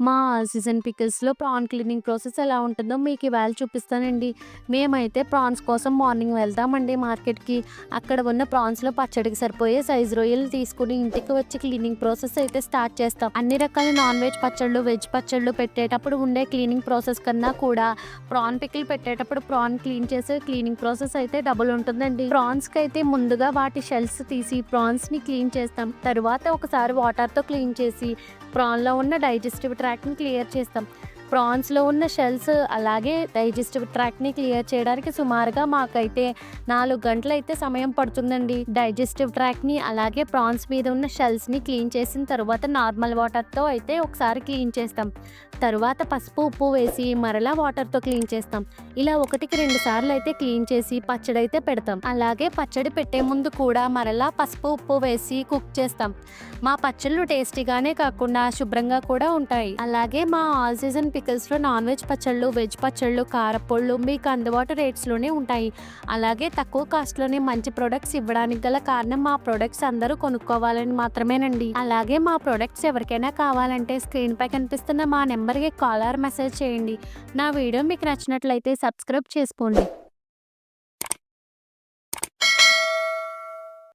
మా season పికిల్స్‌లో PRAN cleaning process ఎలా ఉంటుందో మీకు ఇవాళ చూపిస్తానండి. మేమైతే ప్రాన్స్ కోసం మార్నింగ్ వెళ్తామండి మార్కెట్‌కి. అక్కడ ఉన్న ప్రాన్స్‌లో పచ్చడికి సరిపోయే సైజు రొయ్యలు తీసుకొని ఇంటికి వచ్చి క్లీనింగ్ ప్రాసెస్ అయితే స్టార్ట్ చేస్తాం. అన్ని రకాల నాన్ వెజ్ పచ్చళ్ళు, వెజ్ పచ్చళ్ళు పెట్టేటప్పుడు ఉండే క్లీనింగ్ ప్రాసెస్ కన్నా కూడా ప్రాన్ పికిల్ పెట్టేటప్పుడు ప్రాన్ క్లీన్ చేసే క్లీనింగ్ ప్రాసెస్ అయితే డబుల్ ఉంటుందండి. ప్రాన్స్‌కైతే ముందుగా వాటి షెల్స్ తీసి ప్రాన్స్‌ని క్లీన్ చేస్తాం. తరువాత ఒకసారి వాటర్‌తో క్లీన్ చేసి ప్రాన్‌లో ఉన్న డైజెస్టివ్ ట్రాక్ట్‌ని క్లియర్ చేస్తాం. ప్రాన్స్‌లో ఉన్న షెల్స్ అలాగే డైజెస్టివ్ ట్రాక్ట్‌ని క్లియర్ చేయడానికి సుమారుగా మాకైతే 4 గంటలైతే సమయం పడుతుందండి. డైజెస్టివ్ ట్రాక్ట్‌ని అలాగే ప్రాన్స్ మీద ఉన్న షెల్స్‌ని క్లీన్ చేసిన తరువాత నార్మల్ వాటర్‌తో అయితే ఒకసారి క్లీన్ చేస్తాం. తరువాత పసుపు, ఉప్పు వేసి మరలా వాటర్‌తో క్లీన్ చేస్తాం. ఇలా 1కి 2 సార్లు అయితే క్లీన్ చేసి పచ్చడైతే పెడతాం. అలాగే పచ్చడి పెట్టే ముందు కూడా మరలా పసుపు, ఉప్పు వేసి కుక్ చేస్తాం. మా పచ్చళ్ళు టేస్టీగానే కాకుండా శుభ్రంగా కూడా ఉంటాయి. అలాగే మా ఆల్ సీజన్ పికిల్స్‌లో నాన్ వెజ్ పచ్చళ్ళు, వెజ్ పచ్చళ్ళు, కారప్పొళ్ళు మీకు అందుబాటు రేట్స్‌లోనే ఉంటాయి. అలాగే తక్కువ కాస్ట్‌లోనే మంచి ప్రొడక్ట్స్ ఇవ్వడానికి గల కారణం మా ప్రొడక్ట్స్ అందరూ కొనుక్కోవాలని మాత్రమేనండి. అలాగే మా ప్రొడక్ట్స్ ఎవరికైనా కావాలంటే స్క్రీన్‌పై కనిపిస్తున్న మా నెంబర్‌కి కాల్ ఆర్ మెసేజ్ చేయండి. నా వీడియో మీకు నచ్చినట్లయితే సబ్స్క్రైబ్ చేసుకోండి.